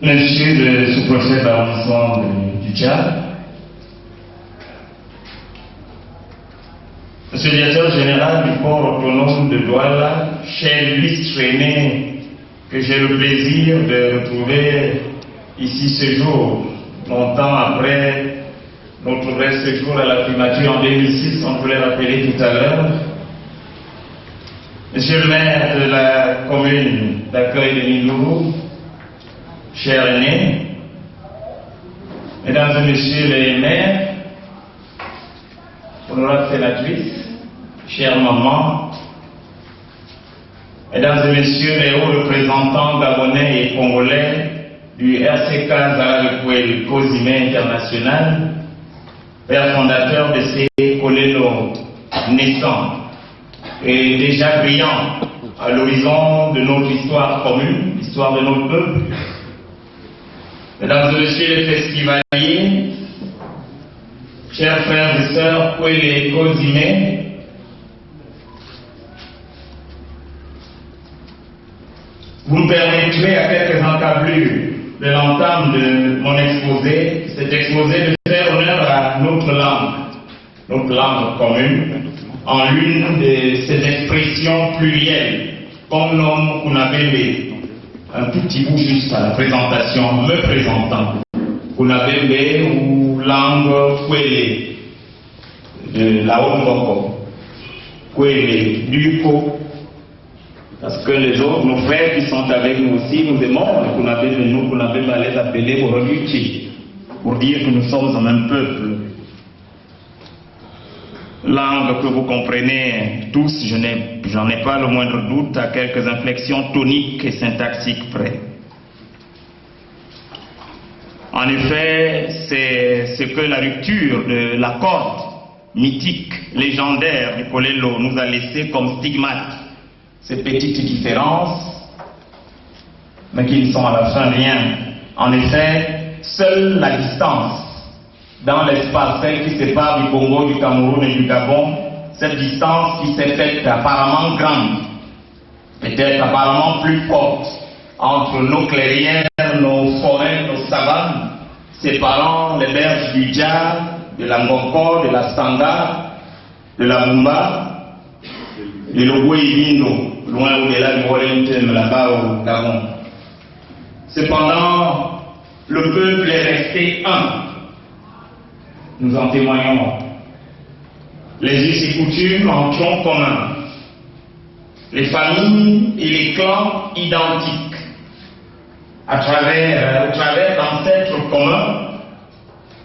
Monsieur le sous-préfet d'arrondissement du Tchad, Monsieur le directeur général du port autonome de Douala, cher Louis René, que j'ai le plaisir de retrouver ici ce jour, longtemps après notre vrai séjour à la primature en 2006, on vous l'a rappelé tout à l'heure. Monsieur le maire de la commune d'accueil de Nilourou, cher aîné, mesdames et messieurs les maires, honorables sénatrices, chère maman, mesdames et messieurs les hauts représentants gabonais et congolais du RCK Zalalukwel Kozime International, père fondateur de ces Kolelo naissants et déjà brillants à l'horizon de notre histoire commune, l'histoire de notre peuple, mesdames et messieurs les festivaliers, chers frères et sœurs Kwele Kozime, vous me permettrez à quelques encablures de l'entame de mon exposé, cet exposé de faire honneur à notre langue commune, en l'une de ses expressions plurielles, comme l'homme Kunabembe, un tout petit bout juste à la présentation, me présentant, Kunabembe ou langue Kwele, de la Haute-Mboko, Kwele, du Ko. Parce que les autres, nos frères qui sont avec nous aussi, nous aimons, qu'on avait les appeler Boroluchi, pour dire que nous sommes un même peuple. Langue que vous comprenez tous, j'en ai pas le moindre doute, à quelques inflexions toniques et syntaxiques près. En effet, c'est ce que la rupture de la corde mythique, légendaire du Kolelo nous a laissé comme stigmate. Ces petites différences, mais qui ne sont à la fin rien. En effet, seule la distance dans l'espace, celle qui sépare du Congo, du Cameroun et du Gabon, cette distance qui s'est faite apparemment grande, peut-être apparemment plus forte, entre nos clairières, nos forêts, nos savanes, séparant les berges du Dja, de la Ngoko, de la Stanga, de la Mumba, de l'Ogoïdindo, loin au-delà du Wellington, là-bas au Gabon. Cependant, le peuple est resté un. Nous en témoignons. Les us et coutumes en tronc commun. Les familles et les clans identiques. Au travers d'ancêtres communs,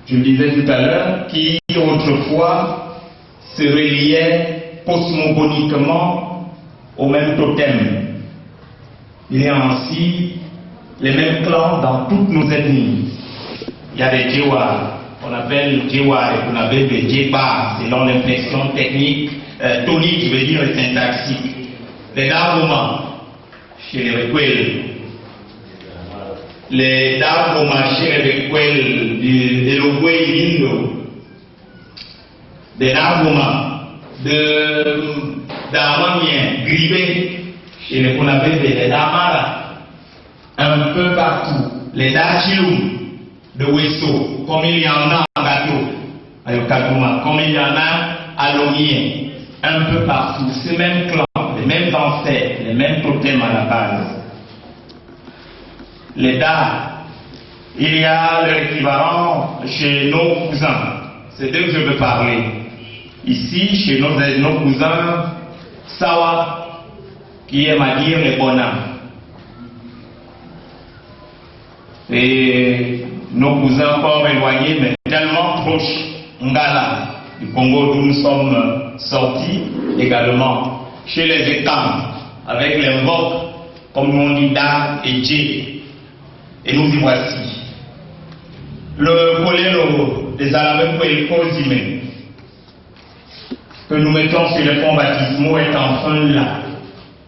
je le disais tout à l'heure, qui autrefois se reliaient cosmogoniquement au même totem. Il y a ainsi les mêmes clans dans toutes nos ethnies. Il y a des Djewa, qu'on appelle Djewa et qu'on appelle des Djeba, selon l'inflexion technique, tonique, je veux dire, et syntaxique. Les Darboma, chez les Rekwel. Les Darboma chez les Rekwel, de l'Ogwe-Lindo. Des Darboma d'Armanien, Gribé, chez les Konabébé, les Damara, un peu partout, les Dachiloum de Wesso, comme il y en a en Gato, à Yokatouma, comme il y en a à Lomien, un peu partout, ces mêmes clans, les mêmes ancêtres, les mêmes totems à la base. Les Da, il y a l'équivalent chez nos cousins, c'est d'eux que je veux parler. Ici, chez nos cousins, Sawa, qui aime à dire les bonhommes. Et nos cousins encore éloignés, mais tellement proches, Ngala, du Congo d'où nous sommes sortis, également, chez les États, avec les Mbok, comme on dit Da et Dje. Et nous y voici. Le Kolelo des Alamekwel Kozime, que nous mettons sur les fonds baptismaux est enfin là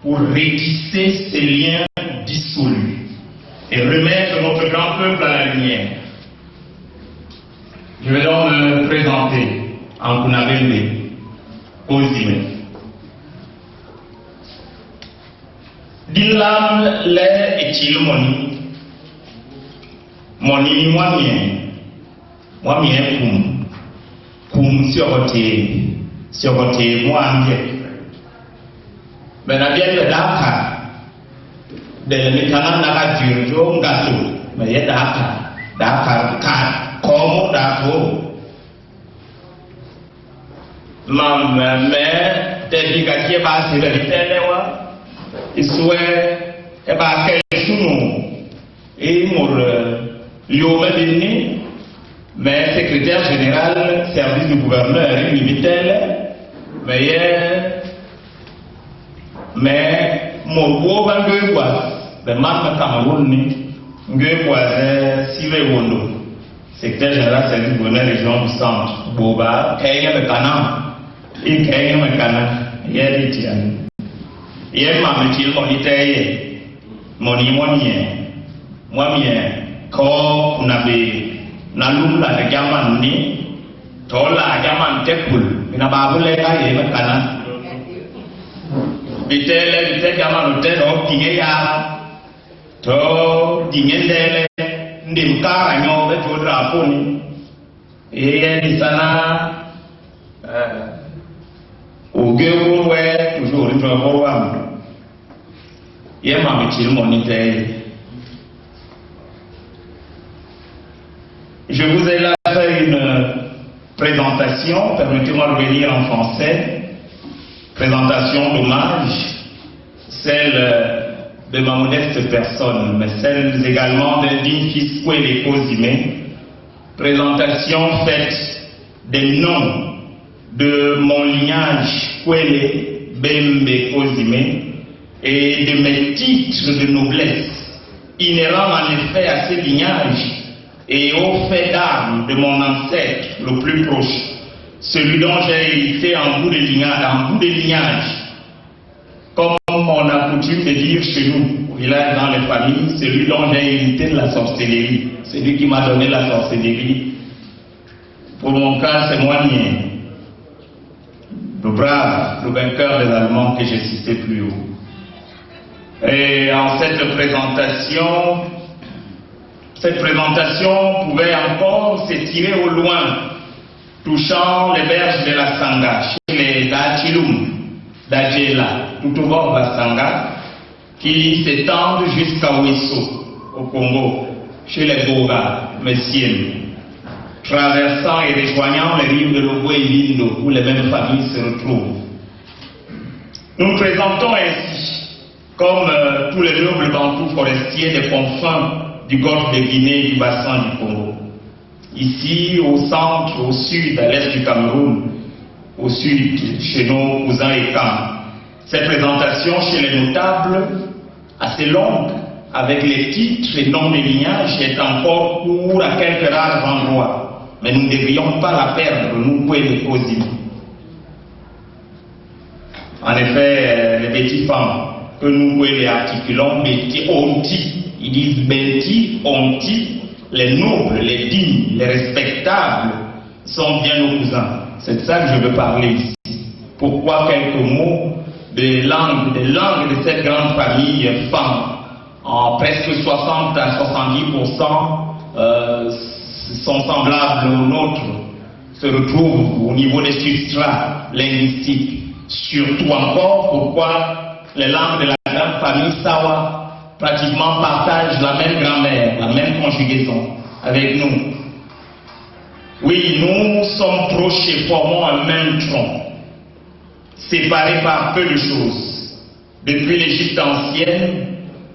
pour rétisser ces liens dissolus et remettre notre grand peuple à la lumière. Je vais donc me présenter en Kunabembe, Kozime. Dinlam le etilmoni mon ami, moi, comme sur côté, moi, mais la bien de Dakar, de l'éternel n'a pas un gâteau, mais il y a Dakar, comme Dakar. Ma mère, t'es dit que tu es passé de l'Éternel, il souhaite, et pas quel jour, et mon lieu mais secrétaire général, service du gouverneur, mais mon beau le marque Cameroun, secrétaire général, service du gouverneur, région du centre, Boba, Kenya de Canaan. Il y a un canard, il y a des tiens. Il y a un métier, mon quand on avait Nalum la gaman ni, Tola gaman tekul, il n'a pas voulu aller à Canaan. Vite gaman hôtel, Tingea, To, Tingele, Ndimka, Agnon, le drapeau, et Nisana. Au gueule, ouais, toujours une fois, il y a ma métier, mon idée. Je vous ai là fait une présentation, permettez-moi de venir en français. Présentation d'hommage, celle de ma modeste personne, mais celle également d'un digne fils Kwele Kozime. Présentation faite des noms de mon lignage Kwele Bembe Kozime et de mes titres de noblesse inhérents en effet à ce lignage et au fait d'armes de mon ancêtre le plus proche, celui dont j'ai hérité en bout de lignage, comme on a coutume de dire chez nous, au village dans les familles, celui dont j'ai hérité de la sorcellerie, celui qui m'a donné la sorcellerie. Pour mon cas, c'est Moigné, le brave, le vainqueur des Allemands que j'ai cité plus haut. Et en cette présentation pouvait encore s'étirer au loin, touchant les berges de la Sanga, chez les Dachilum, d'Adjela, tout au bord de la Sanga, qui s'étendent jusqu'à Ouesso, au Congo, chez les Boga, Messiens, traversant et rejoignant les rives de l'Ogo et Lindo, où les mêmes familles se retrouvent. Nous nous présentons ainsi, comme tous les nobles bantous forestiers des confins du golfe de Guinée et du bassin du Congo. Ici, au centre, au sud, à l'est du Cameroun, au sud, chez nos cousins et camps. Cette présentation chez les notables, assez longue, avec les titres et noms de lignage, est encore court à quelques rares endroits. Mais nous ne devrions pas la perdre, nous pouvons les causer. En effet, les petits femmes que nous pouvons les articulons, Betty, Onti, ils disent Betty, Onti, les nobles, les dignes, les respectables sont bien nos cousins. C'est de ça que je veux parler ici. Pourquoi quelques mots des langues de cette grande famille femme, en presque 60 à 70%, sont semblables aux nôtres, se retrouvent au niveau des substrats linguistiques. Surtout encore, pourquoi les langues de la grande famille Sawa pratiquement partagent la même grammaire, la même conjugaison avec nous. Oui, nous sommes proches et formons un même tronc, séparés par peu de choses. Depuis l'Égypte ancienne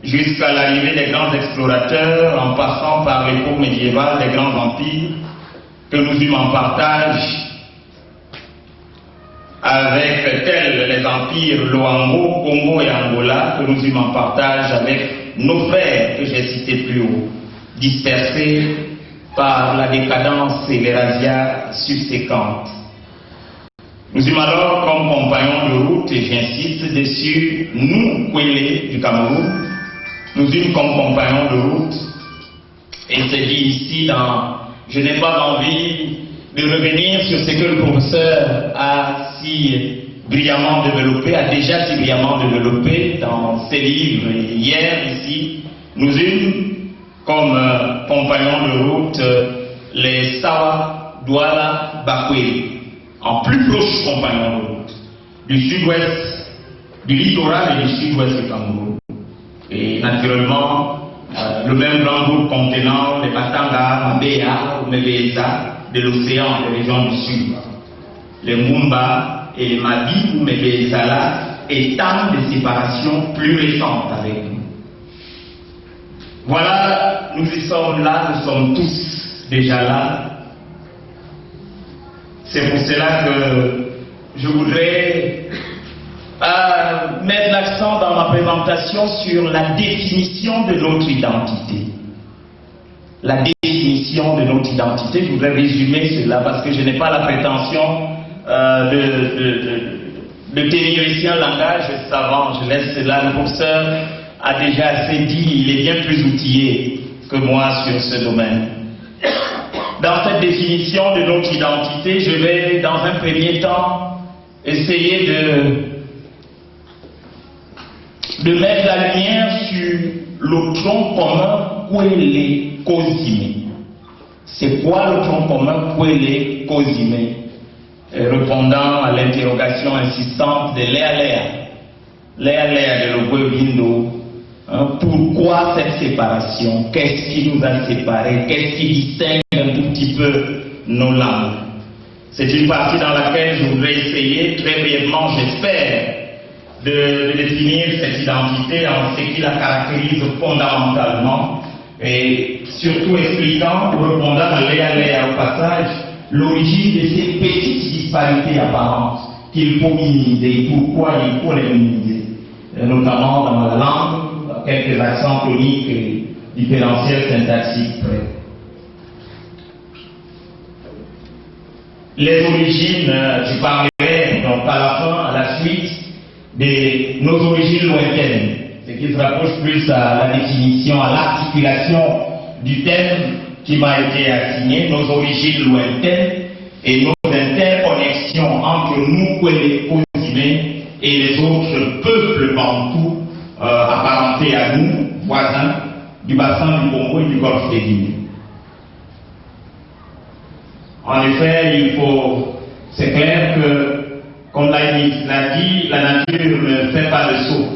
jusqu'à l'arrivée des grands explorateurs, en passant par l'époque médiévale des grands empires que nous eûmes en partage avec tels les empires Loango, Congo et Angola, que nous eûmes en partage avec nos frères que j'ai cités plus haut, dispersés par la décadence et les razzias subséquentes. Nous eûmes alors comme compagnons de route, et j'insiste dessus, nous, Kwele du Cameroun, nous eûmes comme compagnons de route, et c'est dit ici je n'ai pas envie de revenir sur ce que le professeur a si brillamment développé, a déjà si brillamment développé dans ses livres. Hier, ici, nous eûmes comme compagnons de route les Sawa, Douala, Bakwé, en plus proches compagnons de route du sud-ouest, du littoral et du sud-ouest du Cameroun. Et naturellement, le même grand groupe contenant les Batanga, Mabea ou Mebeza de l'océan des régions du sud, les Mumba et les Mabi ou Mebezala étant des séparations plus récentes avec nous. Voilà, nous y sommes là, nous sommes tous déjà là. C'est pour cela que je voudrais mettre l'accent dans ma présentation sur la définition de notre identité. La définition de notre identité, je voudrais résumer cela parce que je n'ai pas la prétention de tenir ici un langage savant. Je laisse cela, le professeur a déjà assez dit, il est bien plus outillé que moi sur ce domaine. Dans cette définition de notre identité, je vais dans un premier temps essayer de mettre la lumière sur le tronc commun Kwele Kozime. C'est quoi le tronc commun Kwele Kozime? Répondant à l'interrogation insistante de Léa de Logwe Bindo, pourquoi cette séparation? Qu'est-ce qui nous a séparés? Qu'est-ce qui distingue un tout petit peu nos langues? C'est une partie dans laquelle je voudrais essayer, très brièvement, j'espère, de définir cette identité en ce qui la caractérise fondamentalement et surtout expliquant, répondant à Léa au passage, l'origine de ces petites disparités apparentes qu'il faut minimiser, pourquoi il faut les minimiser, notamment dans la langue, quelques accents toniques et différentiels syntaxiques près. Les origines, je parlerai donc à la fin, à la suite, de nos origines lointaines, ce qui se rapproche plus à la définition, à l'articulation du thème qui m'a été assigné, nos origines lointaines et nos interconnexions entre nous, Kwele Kozime, et les autres peuples bantous apparentés à nous, voisins du bassin du Congo et du Golfe des Guinées. En effet, c'est clair que, comme l'a dit, la nature ne fait pas de saut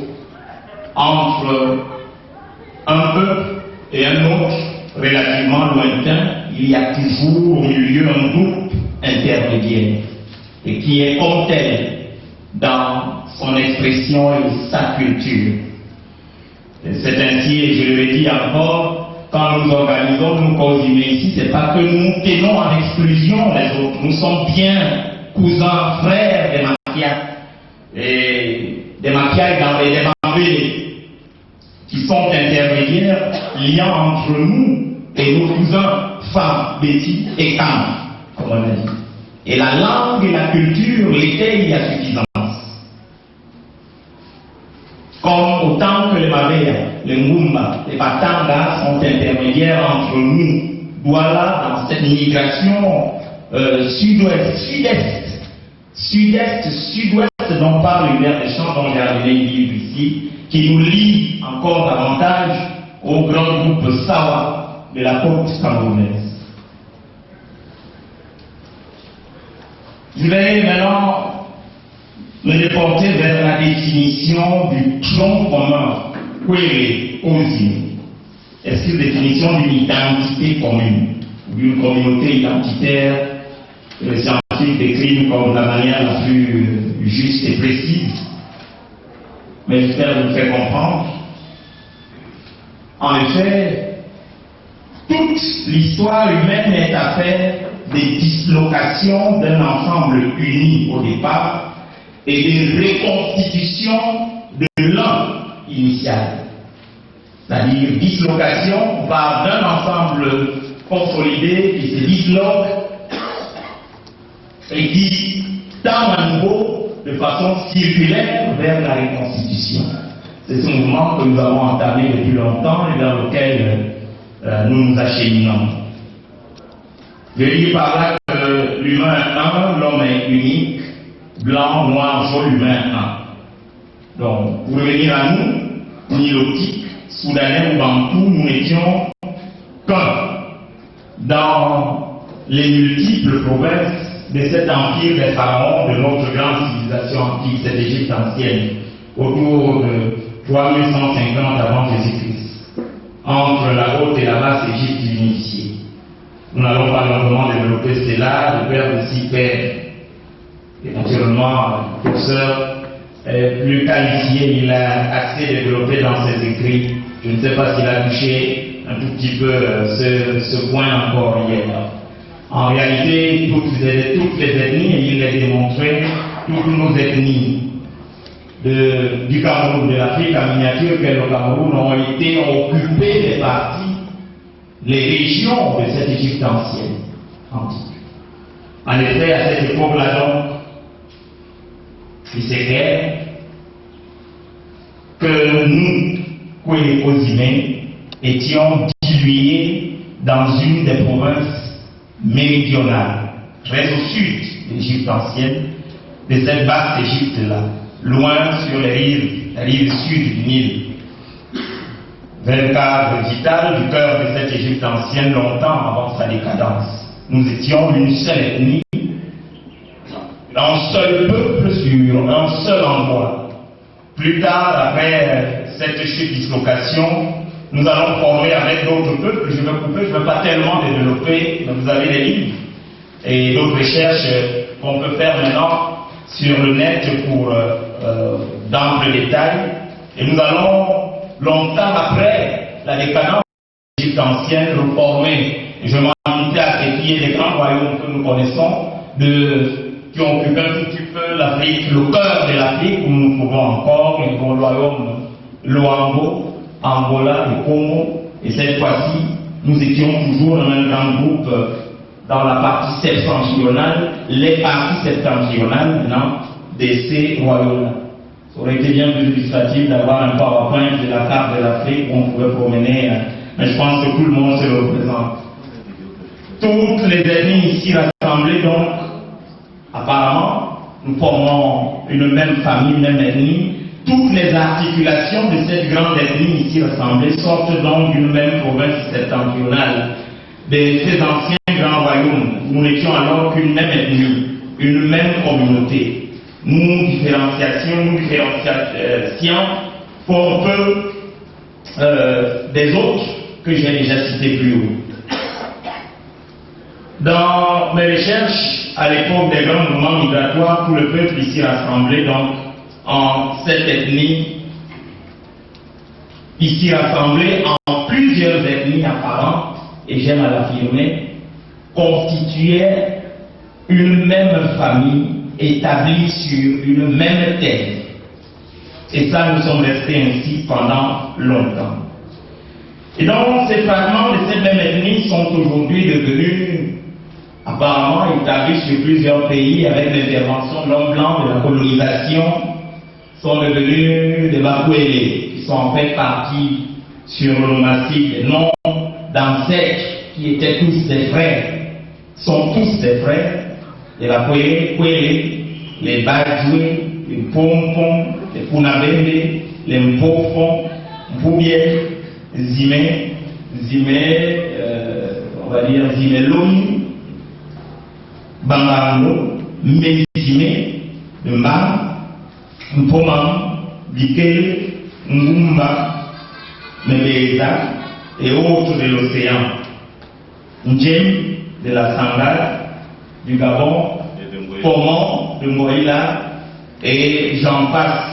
entre un peuple et un autre relativement lointain. Il y a toujours au milieu un groupe intermédiaire et qui est comme tel dans son expression et sa culture. C'est ainsi, et je le dis encore, quand nous organisons nos Kozime ici, c'est pas que nous tenons en exclusion les autres. Nous sommes bien cousins, frères des Makias, et des Makias et des Mambélé, qui sont intermédiaires, liant entre nous et nos cousins, femmes, Betty et Kam, comme on a dit. Et la langue et la culture l'étayent à suffisance. Comme autant que les Mabéa, les Mumba, les Batanga sont intermédiaires entre nous, Douala, dans cette migration sud-ouest dont parle Hubert Deschamps, dont j'ai amené une livre ici, qui nous lie encore davantage au grand groupe Sawa de la côte camerounaise. Je vais maintenant me déporter vers la définition du tronc commun, Kwele Kozime. Est-ce une définition d'une identité commune, d'une communauté identitaire que les scientifiques décrivent comme la manière la plus juste et précise? Mais j'espère vous faire comprendre. En effet, toute l'histoire humaine est affaire des dislocations d'un ensemble uni au départ et des reconstitutions de l'un initial. C'est-à-dire dislocation par d'un ensemble consolidé qui se disloque et qui tend à nouveau de façon circulaire vers la reconstitution. C'est ce mouvement que nous avons entamé depuis longtemps et dans lequel nous nous acheminons. Je dis par là que l'humain est un, l'homme est unique, blanc, noir, jaune, humain un. Donc, pour revenir à nous, nilotiques, soudanais ou bantous, nous n'étions qu'un dans les multiples provinces de cet empire des pharaons de notre grande civilisation antique, cette Égypte ancienne, autour de 3150 avant Jésus-Christ, entre la haute et la basse Égypte unifiée. Nous n'allons pas longuement développer cela, le père de six pères, et naturellement, le professeur plus qualifié, il a assez développé dans ses écrits. Je ne sais pas s'il a touché un tout petit peu ce point encore hier. En réalité, toutes les ethnies, et il l'a démontré, toutes nos ethnies du Cameroun, de l'Afrique en miniature qu'est le Cameroun, ont occupé les parties, les régions de cette Égypte ancienne, antique. En effet, à cette époque-là, donc, il s'est clair que nous, Koué-Ozimé, étions dilués dans une des provinces méridionales, très au sud de l'Égypte ancienne, de cette vaste Égypte-là, loin sur la rive sud du Nil, vers le cadre vital du cœur de cette Égypte ancienne, longtemps avant sa décadence. Nous étions une seule ethnie, un seul peuple sur un seul endroit. Plus tard, après cette chute dislocation, nous allons former avec d'autres peuples. Je vais couper, je ne vais pas tellement développer, mais vous avez des livres et d'autres recherches qu'on peut faire maintenant sur le net pour d'amples détails. Et nous allons, longtemps après la décadence de l'Égypte ancienne, reformer. Et je m'en invite à ce qui est des grands royaumes que nous connaissons, qui ont occupé un tout petit peu l'Afrique, le cœur de l'Afrique, où nous trouvons encore les grands royaumes Loango, Angola, le Congo. Et cette fois-ci, nous étions toujours dans un grand groupe dans la partie septentrionale, les parties septentrionales maintenant de ces royaumes-là. Ça aurait été bien plus illustratif d'avoir un PowerPoint de la carte de l'Afrique où on pouvait promener, mais je pense que tout le monde se représente. Toutes les ethnies ici rassemblées, donc, apparemment, nous formons une même famille, une même ethnie. Toutes les articulations de cette grande ethnie ici rassemblée sortent donc d'une même province septentrionale, de ces anciens grands royaumes. Nous n'étions alors qu'une même ethnie, une même communauté. Nous différencions fort peu des autres que j'ai déjà cités plus haut. Dans mes recherches, à l'époque des grands mouvements migratoires, tout le peuple ici rassemblé, donc en cette ethnie, ici rassemblé en plusieurs ethnies apparentes, et j'aime à l'affirmer, constituait une même famille établie sur une même terre. Et ça, nous sommes restés ainsi pendant longtemps. Et donc, ces fragments de cette même ethnie sont aujourd'hui devenus apparemment établis sur plusieurs pays avec l'intervention de l'homme blanc, de la colonisation, sont devenus des Bakwélé, qui sont en fait partis sur le massif des noms d'ancêtres qui étaient tous des frères, sont tous des frères, les Bakwélé, les Badjoué, les Pompon, les Punabende, les Mpofon, Mpoubier, Zimé, on va dire Zimeloni, Bangano, Mézimé, le Mam, Mpomam, Bikele, Ngumba, Mbeza et autres de l'océan. Ndjem de la Sangale, du Gabon, Pomon, de Moïla, et j'en passe.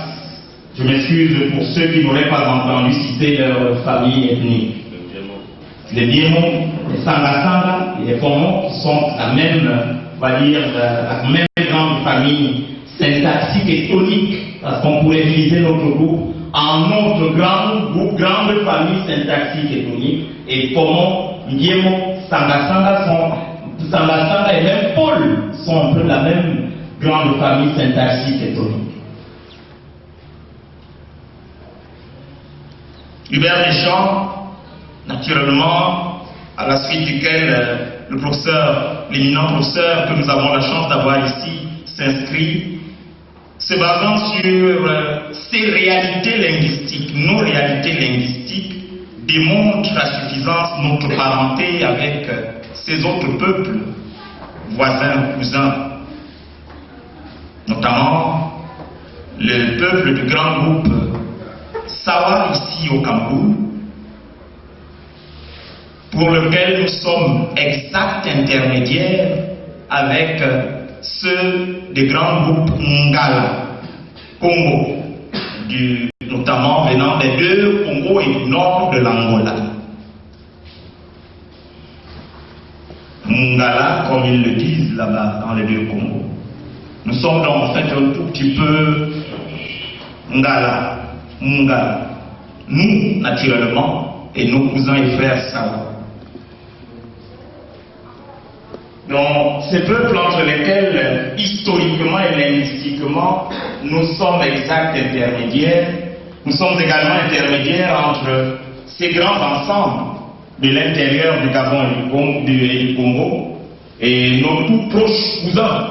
Je m'excuse pour ceux qui n'auraient pas entendu citer leur famille ethnique. Les Biémons, les Sangasanga et les Pomons qui sont la même, on va dire, la même grande famille syntaxique et tonique, parce qu'on pourrait diviser notre groupe en notre grande famille syntaxique et tonique. Et Pomon, Biémon, Sangasanga et même Paul sont un peu la même grande famille syntaxique et tonique. Hubert Deschamps, naturellement, à la suite duquel l'éminent professeur que nous avons la chance d'avoir ici, s'inscrit, se basant sur ces réalités linguistiques, nos réalités linguistiques, démontre à suffisance notre parenté avec ces autres peuples, voisins, cousins, notamment le peuple du grand groupe Sawa ici au Cameroun, pour lequel nous sommes exacts intermédiaires avec ceux des grands groupes Ngala, Congo, notamment venant des deux Congo et du nord de l'Angola. Ngala, comme ils le disent là-bas dans les deux Congos. Nous sommes donc en fait un tout petit peu Ngala, Mungala. Nous, naturellement, et nos cousins et frères Sawa. Donc, ces peuples entre lesquels, historiquement et linguistiquement, nous sommes exacts intermédiaires, nous sommes également intermédiaires entre ces grands ensembles de l'intérieur du Gabon et du Congo et nos tout proches cousins,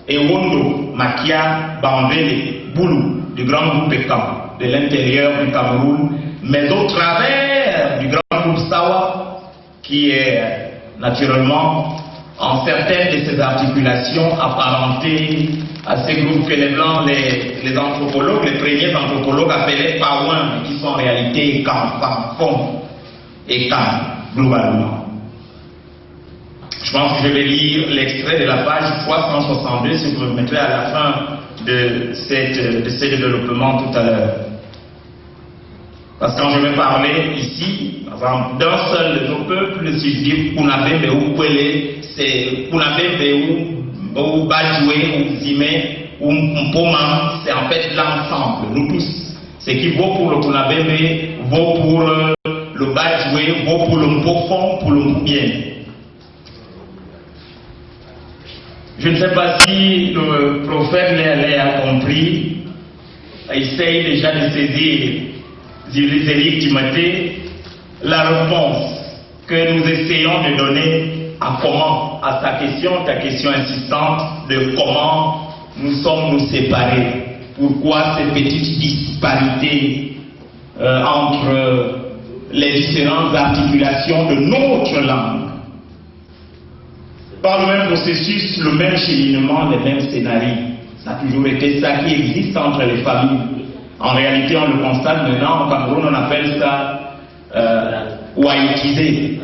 Ewondo, Makia, Bambele, Boulou, du grand groupe Ekam, de l'intérieur du Cameroun, mais au travers du grand groupe Sawa, qui est naturellement en certaines de ces articulations apparentées à ces groupes que les Blancs, les anthropologues, les premiers anthropologues appelaient Paouin, qui sont en réalité Ekam, Fond, Ekam, globalement. Je pense que je vais lire l'extrait de la page 362, si vous me mettrez à la fin de ce développement tout à l'heure. Parce que quand je vais parler ici, par exemple, d'un seul de nos peuples, si je dis Kunabembe ou Kwele, c'est Kunabembe ou Bajoué ou Zime ou Mpoma, c'est en fait l'ensemble, nous tous. Ce qui vaut pour le Kunabembe, vaut pour le Bajoué, vaut pour le Mpofon, pour le Moubien. Je ne sais pas si le prophète l'a compris, essaye déjà de saisir Zélie Timothée, la réponse que nous essayons de donner à comment, à ta question insistante de comment nous sommes nous séparés. Pourquoi ces petites disparités entre les différentes articulations de notre langue. Par le même processus, le même cheminement, les mêmes scénarios. Ça a toujours été ça qui existe entre les familles. En réalité, on le constate maintenant, au Cameroun, on appelle ça Waïkizé.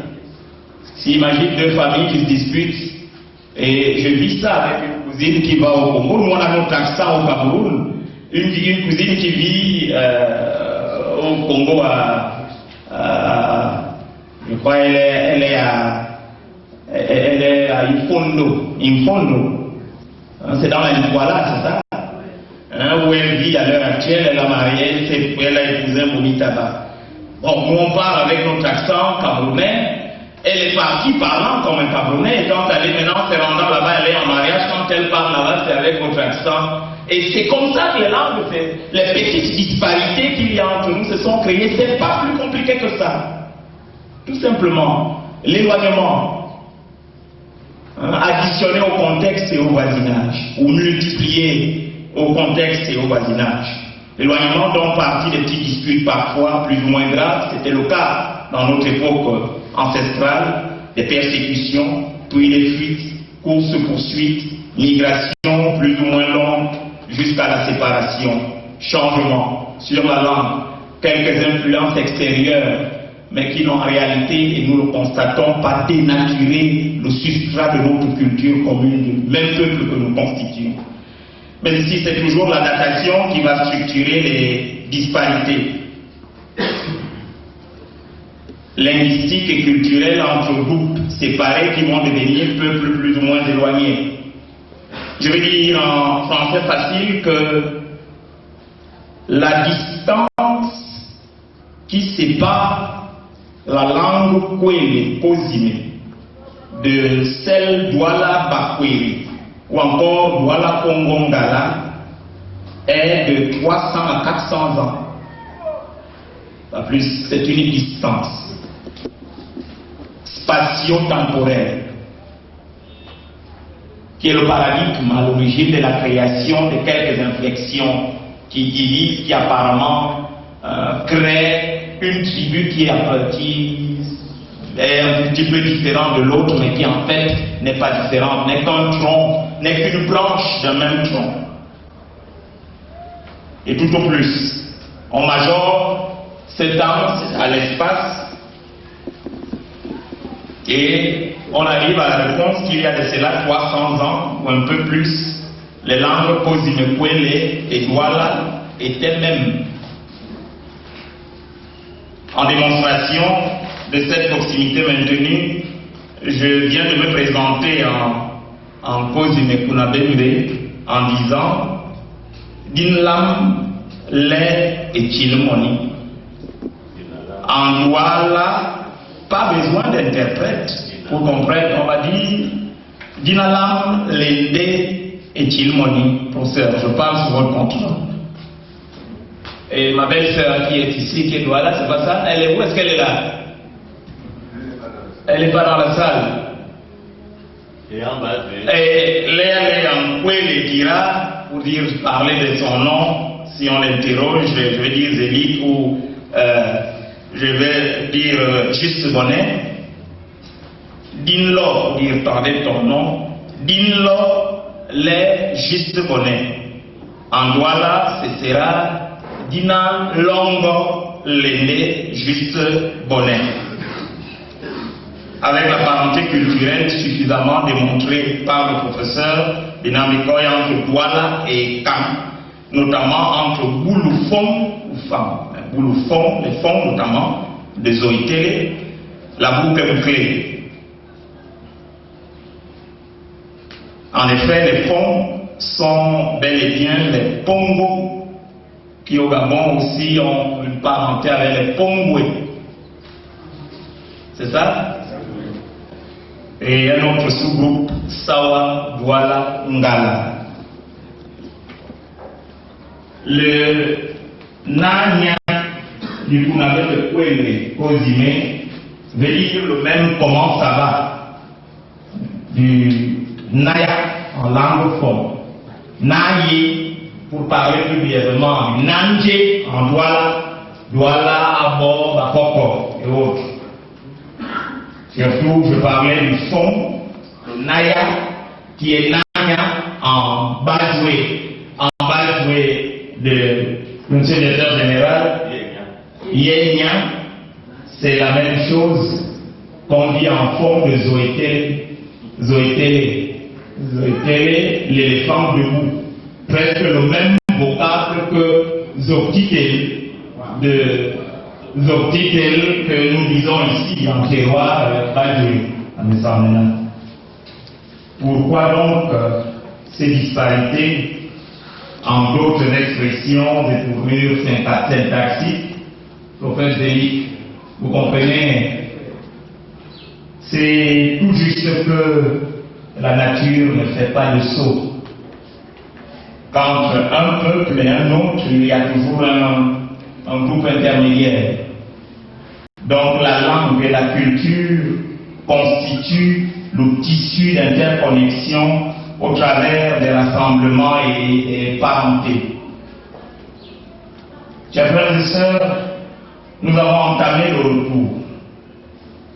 Si imagine deux familles qui se disputent, et je vis ça avec une cousine qui va au Congo, nous on a notre accent au Cameroun, une cousine qui vit au Congo je crois elle est à Infondo. C'est dans la Nicola, c'est ça? Où elle vit à l'heure actuelle, elle a marié, elle a épousé Mounitaba. Bon, nous on parle avec notre accent camerounais, elle est partie parlant comme un Camerounais, et quand elle est maintenant se rendant là-bas, elle est en mariage, quand elle parle là-bas, c'est avec votre accent. Et c'est comme ça que les langues, les petites disparités qu'il y a entre nous se sont créées, c'est pas plus compliqué que ça. Tout simplement, l'éloignement. Additionné au contexte et au voisinage, ou multiplié au contexte et au voisinage. L'éloignement donc partie des petites disputes parfois plus ou moins graves, c'était le cas dans notre époque ancestrale, des persécutions, puis des fuites, courses-poursuites, migrations plus ou moins longues jusqu'à la séparation, changement sur la langue, quelques influences extérieures, mais qui n'ont en réalité, et nous le constatons, pas dénaturé le substrat de notre culture commune, du même peuple que nous constituons. Mais ici, c'est toujours la datation qui va structurer les disparités linguistiques et culturelles entre groupes séparés qui vont devenir peuples plus ou moins éloignés. Je vais dire en français facile que la distance qui sépare la langue Kwele, Kozime, de celle Douala Bakwele, ou encore Douala Kongongala, est de 300 à 400 ans. Pas plus, c'est une distance spatio-temporelle qui est le paradigme à l'origine de la création de quelques inflexions qui divisent, qui apparemment créent une tribu qui est un petit peu différente de l'autre, mais qui en fait n'est pas différente, n'est qu'un tronc, n'est qu'une branche d'un même tronc. Et tout au plus, on majore cette âme à l'espace et on arrive à la réponse qu'il y a de cela 300 ans ou un peu plus, les langues Pozimekwele et Douala étaient mêmes. En démonstration de cette proximité maintenue, je viens de me présenter en Pozimekunabembe en disant Dinlam le et Chilmoni. En Douala, pas besoin d'interprète pour comprendre, on va dire Dinalam, Lende et Chilmoni. Professeur, je parle sur votre continent. Et ma belle-sœur qui est ici, qui est Douala, c'est pas ça? Elle est où? Est-ce qu'elle est là? Elle n'est pas dans la salle. Et en bas, Léa dira, pour dire, parler de son nom, si on l'interroge, je vais dire Zélie ou je vais dire juste bonnet. Dis-le, pour dire parler de ton nom. Dis-le, les juste bonnet. En Douala, ce sera Dina Longo Lende juste bonnet. Avec la parenté culturelle suffisamment démontrée par le professeur Dinamikoy entre Douala et Kam, notamment entre Bouloufon ou Femme. Bouloufon, les fonds notamment, des Oïté, la boucle clé. En effet, les fonds sont bel et bien les Pongo, qui au Gabon aussi ont une parenté avec les Pongwe. C'est ça? Et un autre sous-groupe, Sawa, Douala, Ngala. Le Nanya du Kunabé de Kwele, Kozime, veut dire le même comment ça va. Du Naya en langue fond. Naye, pour parler plus brièvement, du Nanje en Douala, Douala, Abo, Bakoko et autres. Surtout, je parlais du fond, le Naya, qui est Nanya en Bazoué de monsieur le directeur général, Yenya, c'est la même chose qu'on dit en fond de Zoétélé, l'éléphant debout. Presque le même vocable que Zoptitel, que nous disons ici en terroir, pourquoi donc ces disparités en d'autres expressions de tournure syntaxique? Professeur Zélie, vous comprenez, c'est tout juste que la nature ne fait pas de saut. Qu'entre un peuple et un autre, il y a toujours un groupe intermédiaire. Donc la langue et la culture constituent le tissu d'interconnexion au travers des rassemblements et parentés. Chers frères et sœurs, nous avons entamé le retour.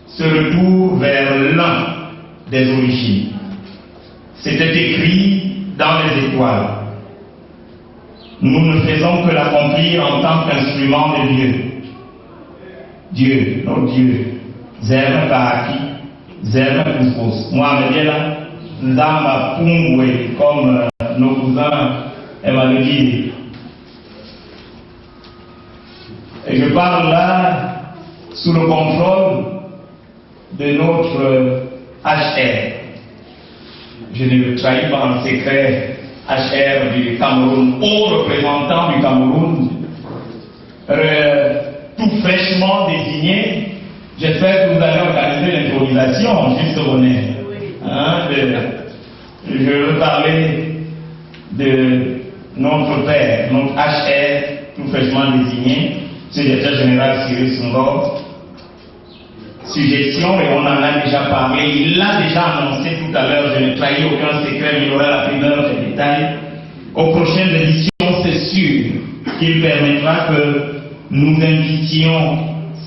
Ce retour vers l'un des origines. C'était écrit dans les étoiles. Nous ne faisons que l'accomplir en tant qu'instrument de Dieu. Dieu, notre Dieu. Zerme Kahaki, Zerme Kouskos. Moi, je dis là, Ndama Pungwe, comme nos cousins aiment le dire. Et je parle là sous le contrôle de notre HR. Je ne le trahis pas en secret. HR du Cameroun, haut représentant du Cameroun, tout fraîchement désigné. J'espère que vous allez organiser l'improvisation, juste au bonnet. Je veux parler de notre père, notre HR, tout fraîchement désigné, secrétaire général Cyrus Ngor. Suggestion, et on en a déjà parlé, il l'a déjà annoncé tout à l'heure, je ne trahis aucun secret, mais il aura la primeur des détails. Aux prochaines éditions, c'est sûr qu'il permettra que nous invitions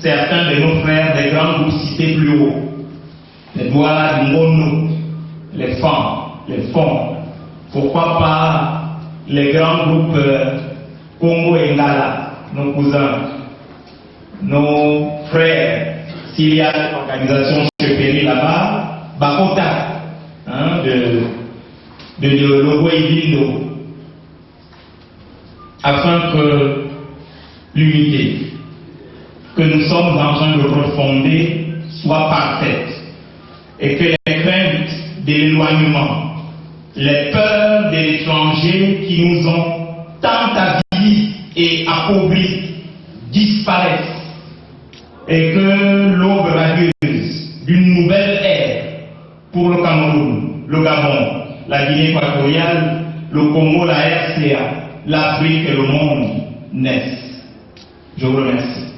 certains de nos frères des grands groupes cités plus haut, les Douala, Mono, les femmes, les fonds, pourquoi pas les grands groupes Congo et Ngala, nos cousins, nos frères, s'il y a une organisation chepérie là-bas, Bakota, hein, de Logo et Lindo, afin que l'unité que nous sommes en train de refonder soit parfaite et que les craintes de l'éloignement, les peurs de l'étranger qui nous ont tant avilis et appauvris disparaissent et que l'aube radieuse d'une nouvelle ère pour le Cameroun, le Gabon, la Guinée équatoriale, le Congo, la RCA, l'Afrique et le monde naissent. Je vous remercie.